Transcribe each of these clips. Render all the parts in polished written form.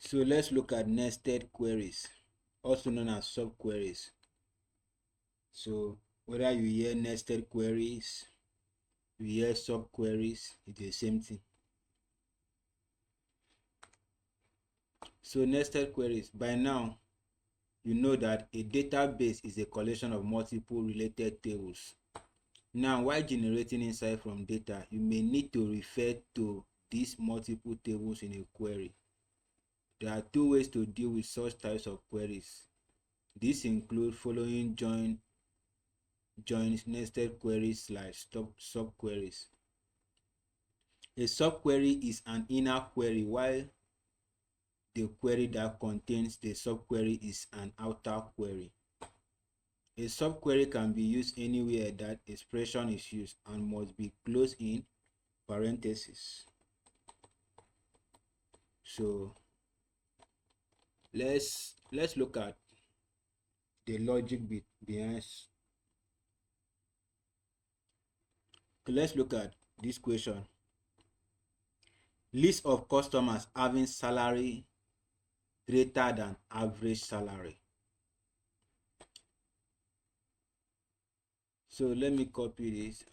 So let's look at nested queries, also known as subqueries. So whether you hear nested queries, you hear subqueries, it's the same thing. So nested queries, by now you know that a database is a collection of multiple related tables. Now, while generating insight from data, you may need to refer to these multiple tables in a query. There are two ways to deal with such types of queries. These include following join, nested queries / subqueries. A subquery is an inner query, while the query that contains the subquery is an outer query. A subquery can be used anywhere that expression is used and must be closed in parentheses. So let's look at the logic behind. Let's look at this question. List of customers having salary greater than average salary. So let me copy this.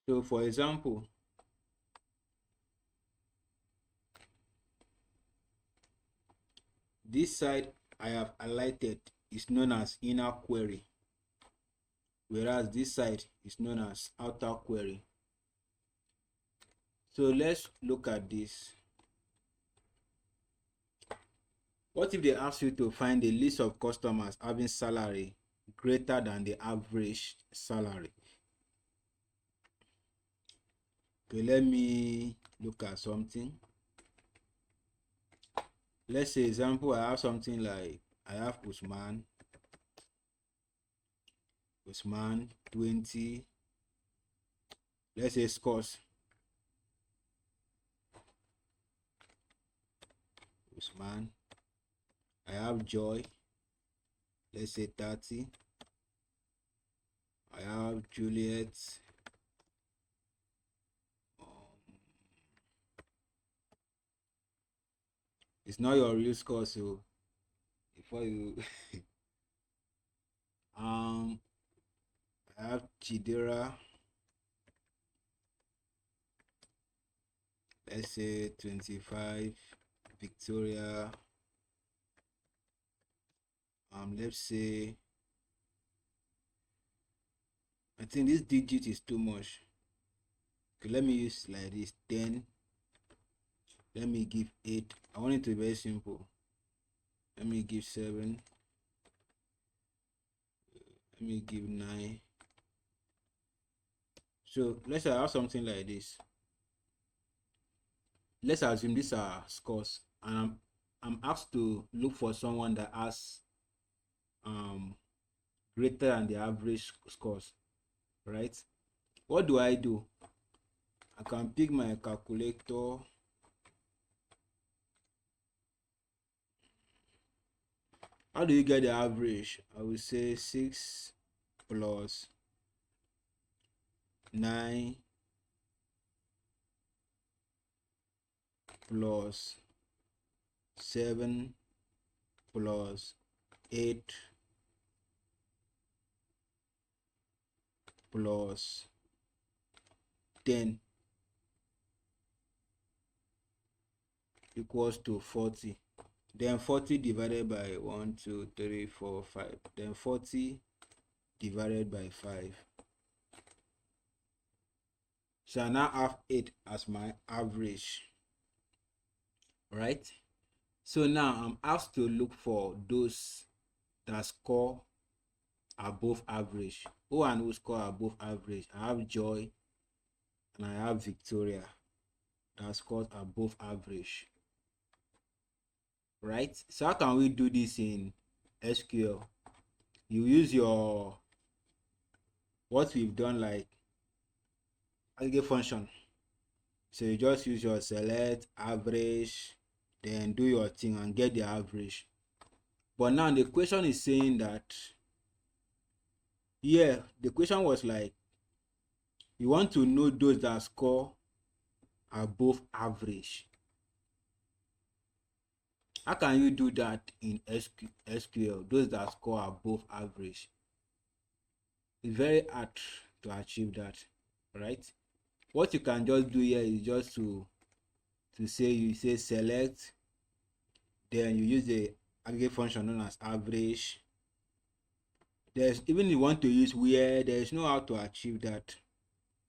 So for example, this side I have highlighted is known as inner query, whereas this side is known as outer query. So let's look at this. What if they ask you to find a list of customers having salary greater than the average salary? Okay, let me look at something. Let's say example, I have something like I have Usman 20. Let's say scores. Usman. I have Joy. Let's say 30. I have Juliet. It's not your real score, so before you I have Chidera. Let's say 25. Victoria. Let's say, I think this digit is too much. Okay, let me use like this 10. Let me give 8. I want it to be very simple. Let me give 7. Let me give 9. So let's say I have something like this. Let's assume these are scores, and I'm asked to look for someone that has greater than the average scores, right? What do? I can pick my calculator. How do you get the average? I will say 6 plus 9 plus 7 plus 8 plus 10 equals to 40. Then 40 divided by 1, 2, 3, 4, 5. Then 40 divided by 5. So I now have 8 as my average, right? So now I'm asked to look for those that score above average. Who and who score above average? I have Joy and I have Victoria that scores above average, right? So how can we do this in SQL? You use your what we've done, like aggregate function. So you just use your select, average, then do your thing and get the average. But now the question is saying that, yeah, the question was like, you want to know those that score above average. How can you do that in SQL? Those that score above average. It's very hard to achieve that, right? What you can just do here is just to say, you say select, then you use the aggregate function known as average. There's even if you want to use where, there is no how to achieve that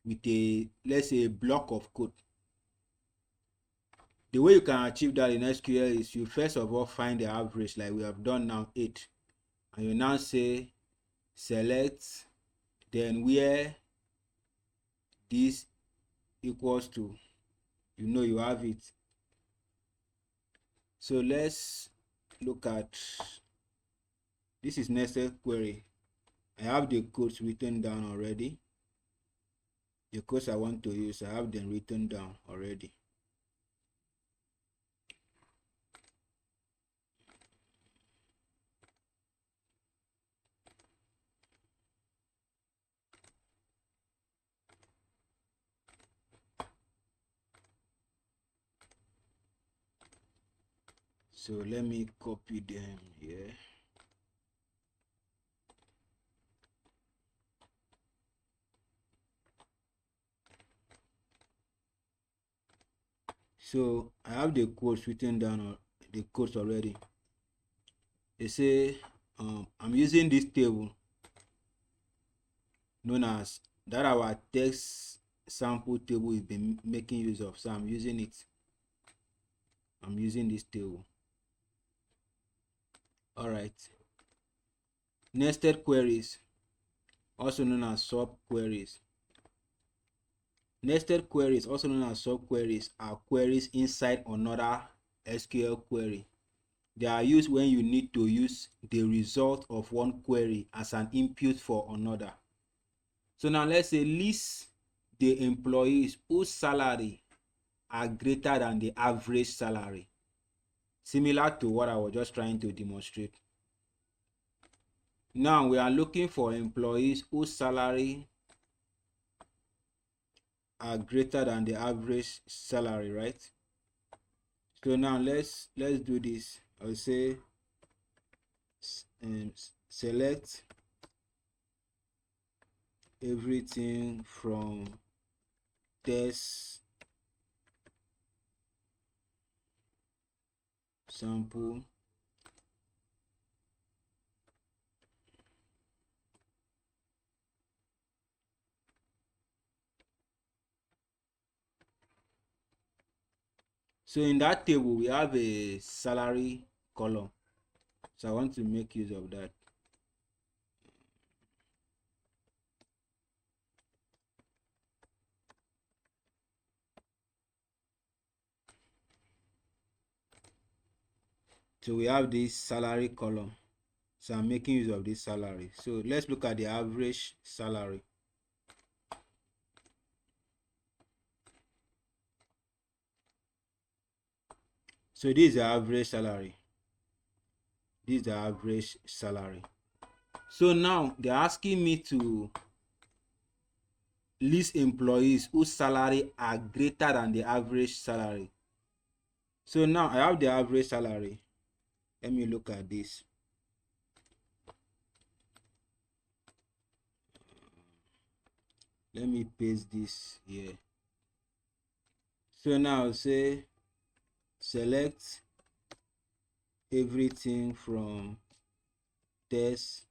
with a, let's say, a block of code. The way you can achieve that in SQL is you first of all find the average, like we have done now, 8, and you now say select, then where this equals to, you have it. So let's look at, this is nested query. I have the codes written down already. The codes I want to use, I have them written down already. So let me copy them here. So I have the codes written down, or the codes already. They say I'm using this table known as, that our text sample table we've been making use of. So I'm using it. I'm using this table. All right. Nested queries, also known as subqueries. Nested queries, also known as subqueries, are queries inside another SQL query. They are used when you need to use the result of one query as an input for another. So now let's say list the employees whose salary are greater than the average salary. Similar to what I was just trying to demonstrate. Now we are looking for employees whose salary are greater than the average salary, right? So now let's do this. I'll say select everything from test sample So in that table we have a salary column, so I want to make use of that. So we have this salary column, so I'm making use of this salary. So let's look at the average salary. So this is the average salary. This is the average salary. So now they're asking me to list employees whose salary are greater than the average salary. So now I have the average salary. Let me look at this. Let me paste this here. So now I'll say select everything from test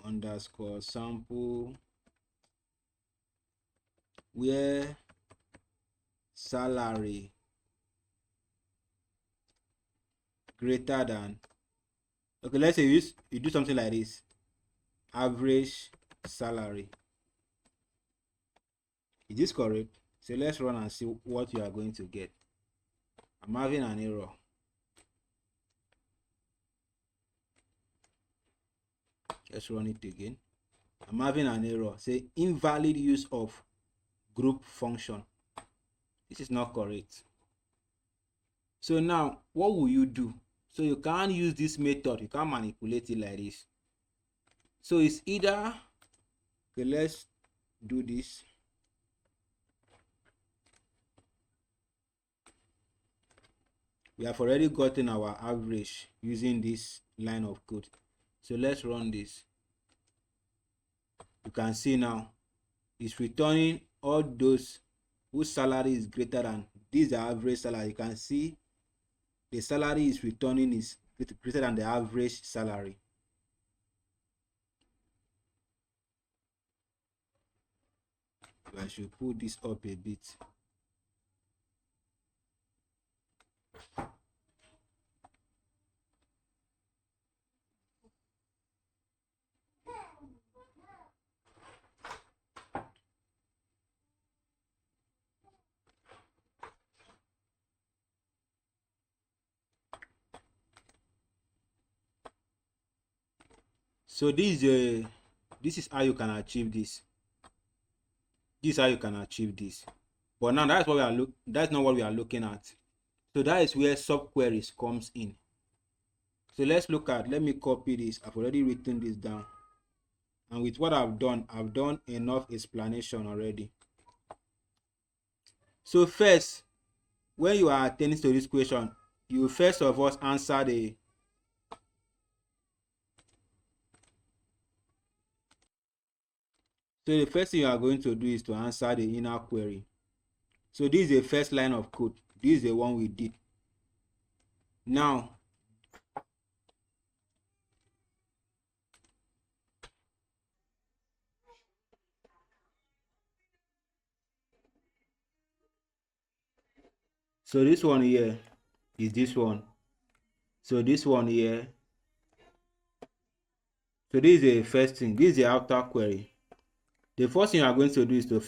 underscore sample where salary greater than, okay, let's say you do something like this, average salary. Is this correct? So let's run and see what you are going to get. I'm having an error. Let's run it again. I'm having an error. Say invalid use of group function. This is not correct. So now what will you do? So you can't use this method, you can't manipulate it like this. So it's either, okay, let's do this. We have already gotten our average using this line of code. So let's run this. You can see now it's returning all those whose salary is greater than this, the average salary. You can see the salary is returning is greater than the average salary. I should put this up a bit. So this is how you can achieve this. This is how you can achieve this. But now that's not what we are looking at. So that is where subqueries comes in. So let's look at, let me copy this. I've already written this down. And with what I've done enough explanation already. So first, when you are attending to this question, you first of all answer the so the first thing you are going to do is to answer the inner query. So this is the first line of code. This is the one we did. Now so this one here is this one. So this one here, so this is the first thing. This is the outer query. The first thing you are going to do is to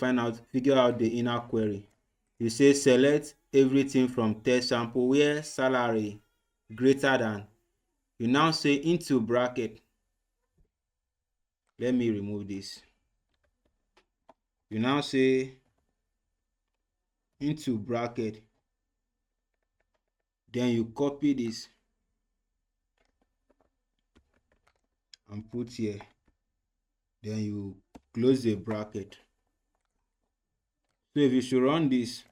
figure out the inner query. You say select everything from test sample where salary greater than. You now say into bracket. Let me remove this. You now say into bracket. Then you copy this and put here. Then you close the bracket. So if you should run this,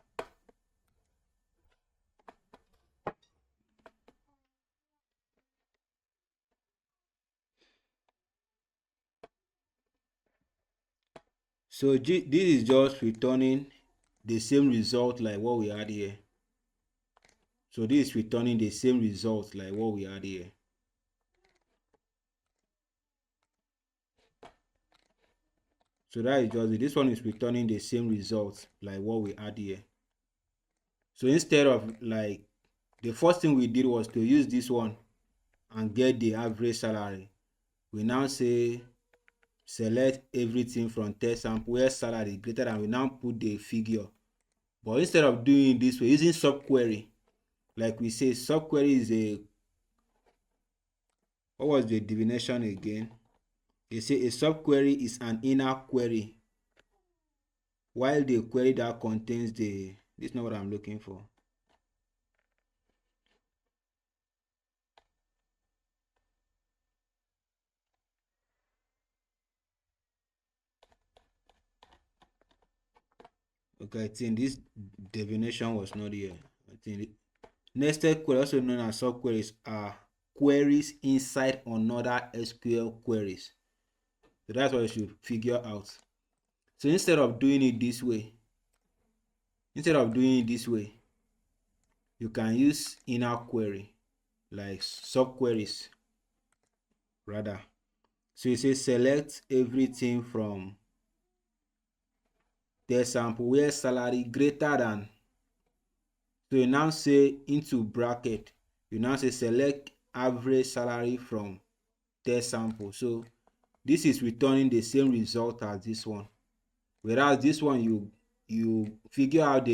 so this is just returning the same result like what we had here. So this is returning the same result like what we had here. So that is just it. This one is returning the same result like what we had here. So instead of like the first thing we did was to use this one and get the average salary. We now say select everything from test sample where salary is greater than. We now put the figure. But instead of doing it this way, using subquery, like we say, subquery is a, what was the definition again? They say a subquery is an inner query, while the query that contains the, this is not what I'm looking for. Okay, I think this definition was not here. I think nested query, also known as subqueries, are queries inside another SQL queries. So that's what you should figure out. So instead of doing it this way, you can use inner query, like subqueries rather. So you say select everything from the sample where salary greater than. So you now say into bracket, you now say select average salary from test sample. So this is returning the same result as this one, whereas this one you figure out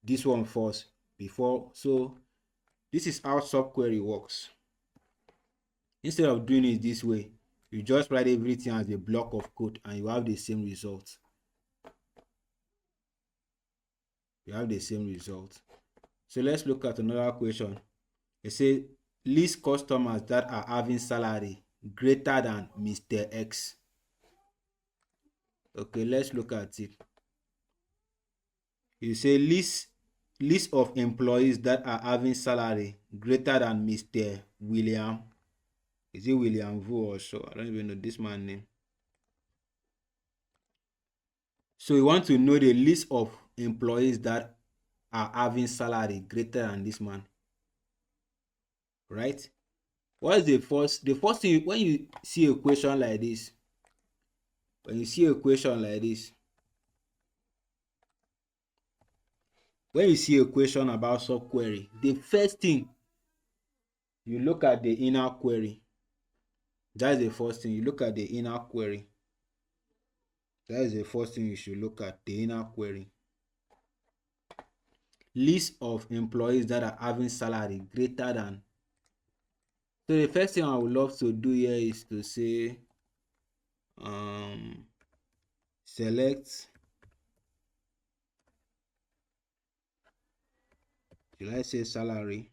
this one first before. So this is how subquery works. Instead of doing it this way, you just write everything as a block of code and you have the same result. You have the same result. So let's look at another question. It says list customers that are having salary greater than Mr. X. Okay, let's look at it. You say list of employees that are having salary greater than Mr. William. Is it William Vu or so? I don't even know this man's name. So you want to know the list of employees that are having salary greater than this man, right? What is the first thing when you see a question like this? When you see a question like this, when you see a question about subquery, the first thing you look at the inner query. That's the first thing you look at the inner query. That is the first thing you should look at, the inner query. List of employees that are having salary greater than. So the first thing I would love to do here is to say select, should I say salary?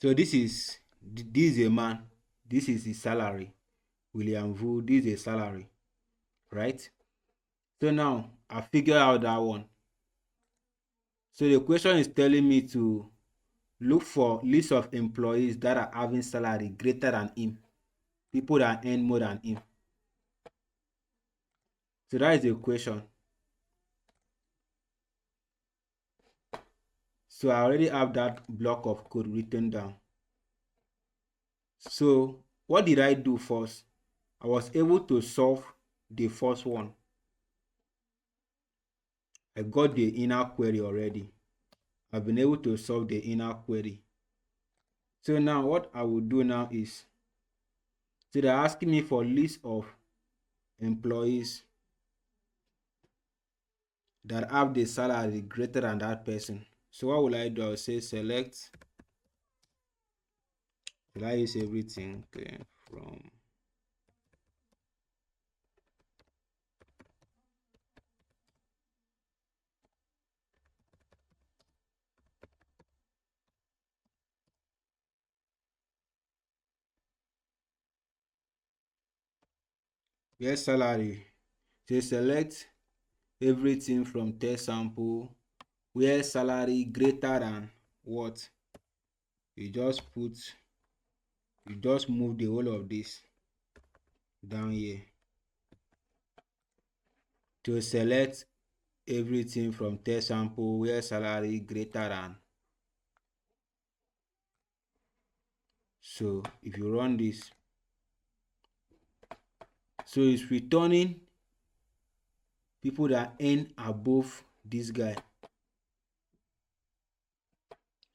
So this is a man, this is his salary. William Vu, this is a salary, right? So now I figure out that one. So the question is telling me to look for list of employees that are having salary greater than him, people that earn more than him. So that is the question. So I already have that block of code written down. So what did I do first? I was able to solve the first one. I got the inner query already. I've been able to solve the inner query. So now what I will do now is, so they're asking me for list of employees that have the salary greater than that person. So what will I do? I'll say select. Will I use everything? Okay, from where salary. Say select everything from test sample where salary greater than what? You just move the whole of this down here to select everything from test sample where salary greater than. So if you run this, so it's returning people that earn above this guy.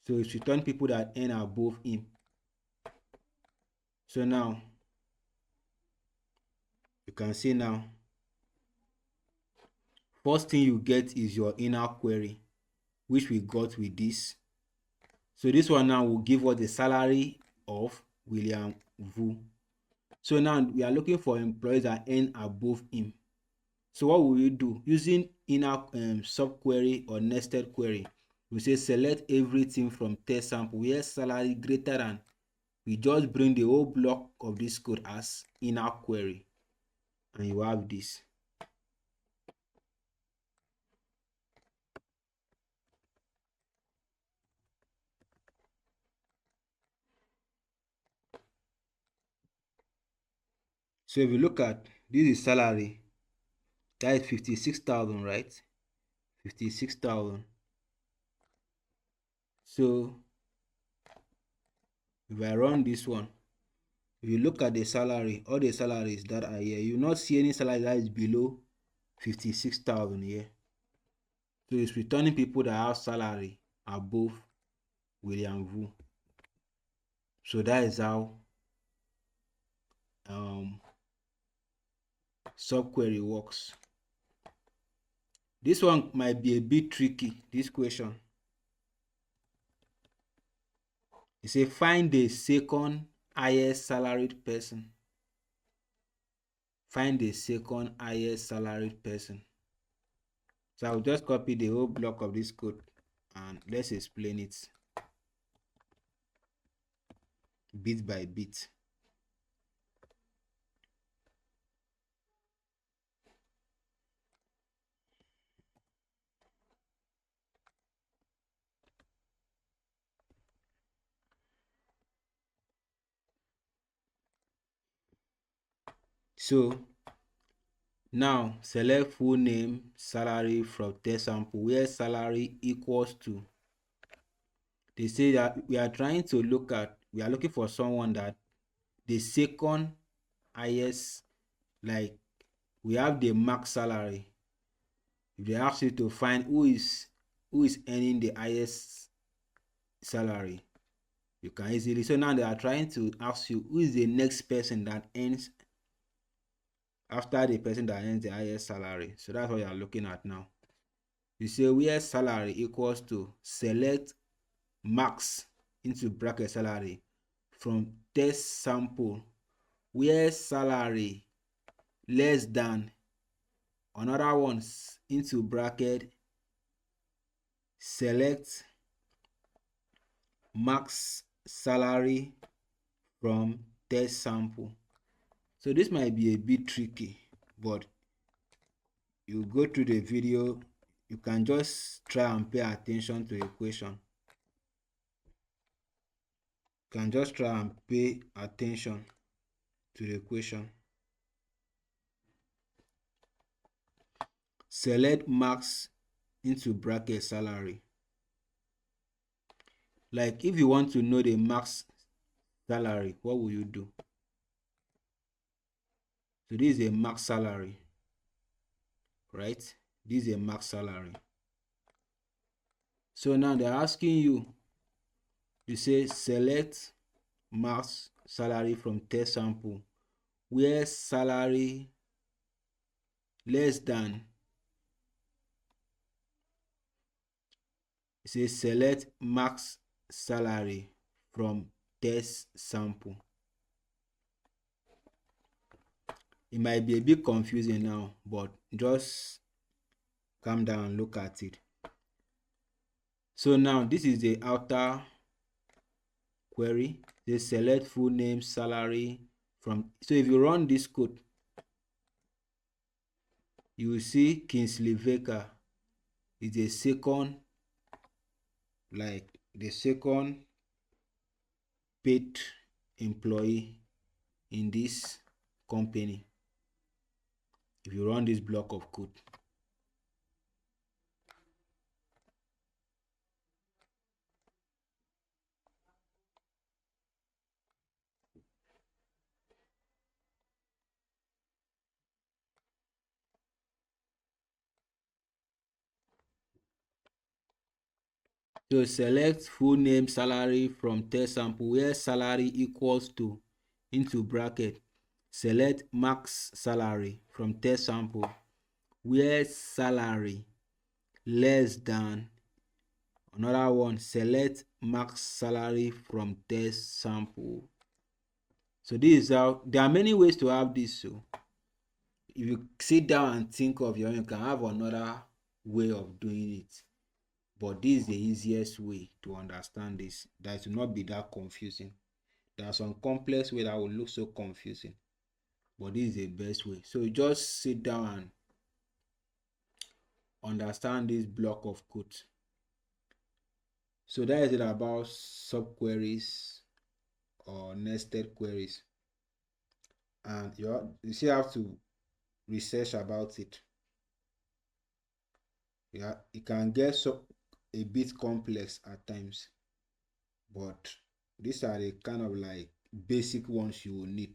So it's return people that earn above him. So now you can see now, first thing you get is your inner query, which we got with this. So this one now will give us the salary of William Vu. So now we are looking for employees that earn above him. So what will we do? Using inner subquery or nested query, we say select everything from test sample where salary greater than. We just bring the whole block of this code as inner query, and you have this. So if you look at this is salary, that is 56,000, right? 56,000. So if I run this one, if you look at the salary, all the salaries that are here, you will not see any salary that is below 56,000 here. So it's returning people that have salary above William Vu. So that is how subquery works. This one might be a bit tricky, this question. It says find the second highest salaried person. Find the second highest salaried person. So I'll just copy the whole block of this code and let's explain it bit by bit. So now select full name salary from test sample where salary equals to. They say that we are looking for someone that the second highest, like we have the max salary. If they ask you to find who is earning the highest salary, you can easily. So now they are trying to ask you who is the next person that earns after the person that earns the highest salary. So that's what you are looking at now. You say where salary equals to, select max into bracket salary from test sample where salary less than another ones into bracket select max salary from test sample. So this might be a bit tricky, but you go through the video, you can just try and pay attention to the equation. You can just try and pay attention to the equation. Select max into bracket salary. Like if you want to know the max salary, what will you do? So this is a max salary, right? This is a max salary. So now they're asking you, you say select max salary from test sample where salary less than, it says select max salary from test sample. It might be a bit confusing now, but just calm down and look at it. So now this is the outer query. They select full name salary from. So if you run this code, you will see Kingsley Veka is the second, like the second paid employee in this company. If you run this block of code, so select full name salary from test sample where salary equals to into bracket select max salary from test sample where salary less than another one select max salary from test sample. So this is how, there are many ways to have this. So if you sit down and think of your own, you can have another way of doing it, but this is the easiest way to understand this, that will not be that confusing. There are some complex way that will look so confusing, but this is the best way. So you just sit down and understand this block of code. So that is it about subqueries or nested queries. and you still have to research about it. Yeah, it can get so a bit complex at times, but these are the kind of like basic ones you will need.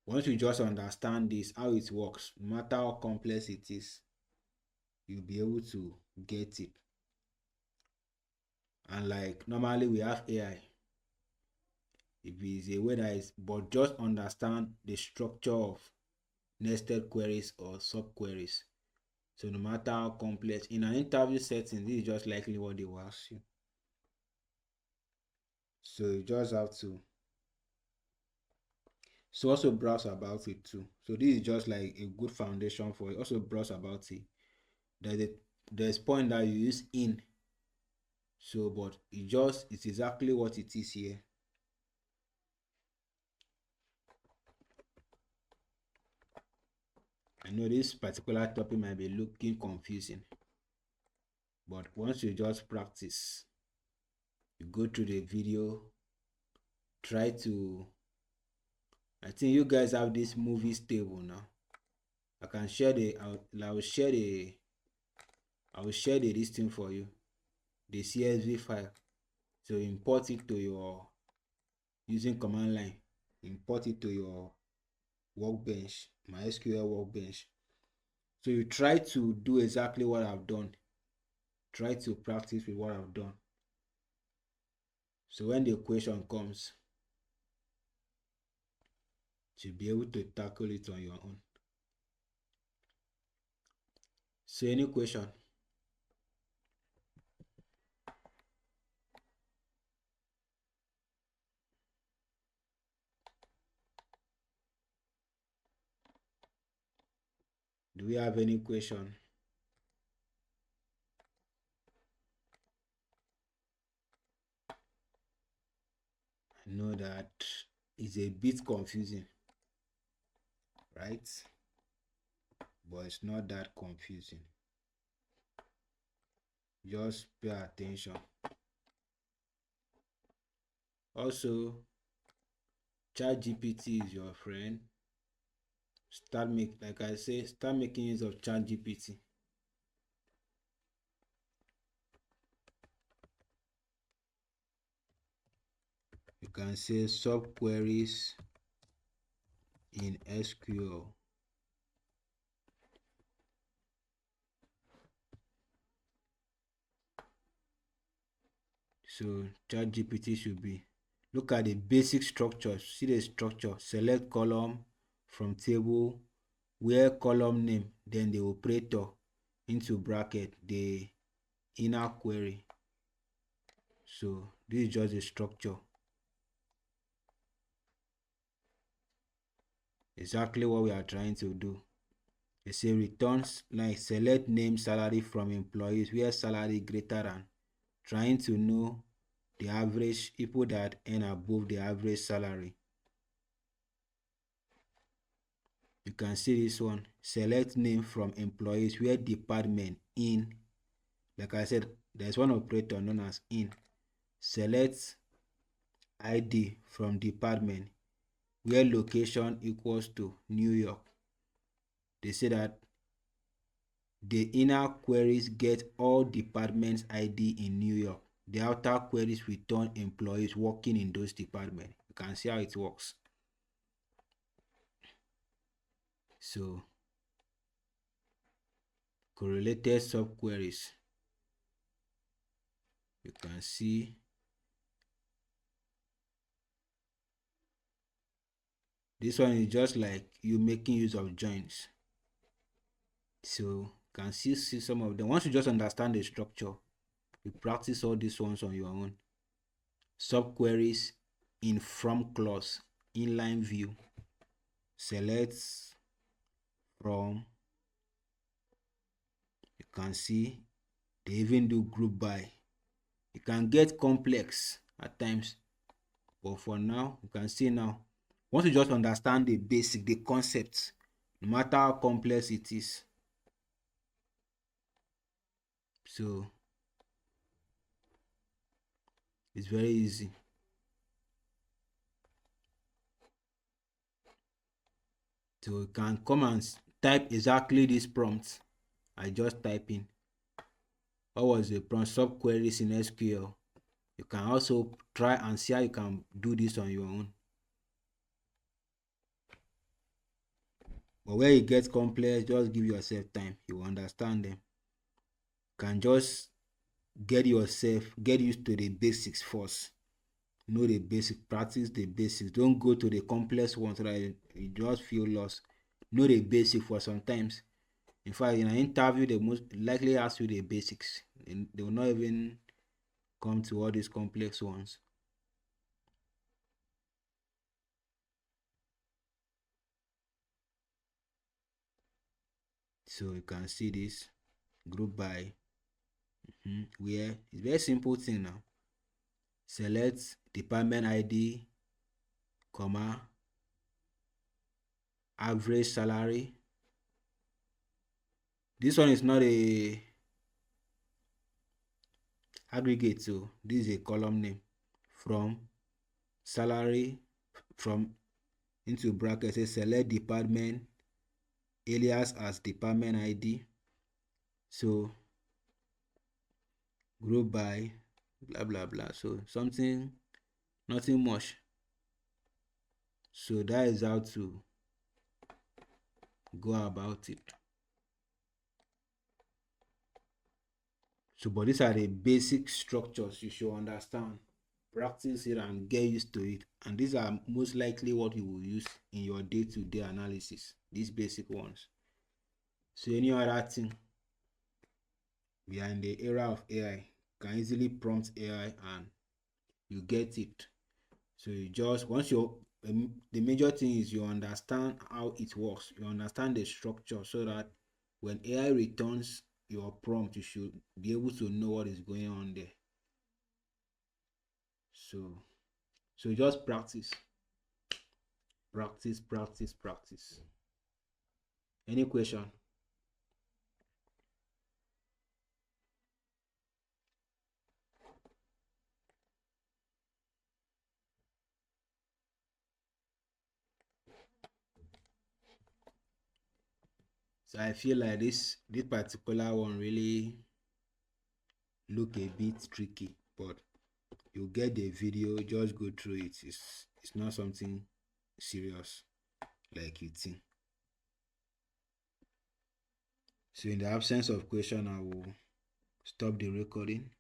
Once you just understand this, how it works, no matter how complex it is, you'll be able to get it. And like normally we have AI, if it's a way that is, but just understand the structure of nested queries or subqueries. So no matter how complex, in an interview setting, this is just likely what they will ask you. So you just have to also browse about it too. So this is just like a good foundation for it. Also browse about it. There's a there's point that you use in. So but it's exactly what it is here. I know this particular topic might be looking confusing, but once you just practice, you go through the video, try to, I think you guys have this movies table now. I can share the I will share the listing for you, the CSV file. So import it to your using command line, import it to your workbench, MySQL workbench. So you try to do exactly what I've done. Try to practice with what I've done. So when the question comes, to be able to tackle it on your own. So any question? Do we have any question? I know that it's a bit confusing, right? But it's not that confusing. Just pay attention. Also, ChatGPT is your friend. Start making use of ChatGPT. You can say subqueries in SQL. So ChatGPT should be, look at the basic structure. See the structure. Select column from table, where column name, then the operator into bracket, the inner query. So this is just a structure. Exactly what we are trying to do. They say returns like select name salary from employees where salary greater than, trying to know the average people that earn above the average salary. You can see this one. Select name from employees where department in. Like I said, there's one operator known as in. Select ID from department where location equals to New York. They say that the inner queries get all departments ID in New York. The outer queries return employees working in those departments. You can see how it works. So correlated subqueries. You can see this one is just like you making use of joins. So you can see some of them. Once you just understand the structure, you practice all these ones on your own. Subqueries in from clause, inline view, select from. You can see they even do group by. It can get complex at times, but for now you can see now, once you just understand the basic, the concepts, no matter how complex it is, so it's very easy. So you can come and type exactly this prompt I just type in. What was the prompt? Subqueries in SQL. You can also try and see how you can do this on your own. But where it gets complex, just give yourself time. You will understand them. You can just get used to the basics first. Know the basic, practice the basics. Don't go to the complex ones so that you just feel lost. Know the basic for sometimes. In fact, in an interview, they most likely ask you the basics. They will not even come to all these complex ones. So you can see this group by where it's very simple thing now. Select department ID, comma, average salary. This one is not a aggregate, so this is a column name. From salary, from into bracket, say select department alias as department ID. So group by blah blah blah. So something, nothing much. So that is how to go about it. So, but these are the basic structures you should understand, practice it, and get used to it. And these are most likely what you will use in your day-to-day analysis. These basic ones. So, any other thing, we are in the era of AI. You can easily prompt AI and you get it. So you just once you the major thing is you understand how it works. You understand the structure so that when AI returns your prompt, you should be able to know what is going on there. So just practice, practice, practice, practice. Any question? So I feel like this particular one really look a bit tricky, but you get the video, just go through it. It's not something serious like you think. So in the absence of question, I will stop the recording.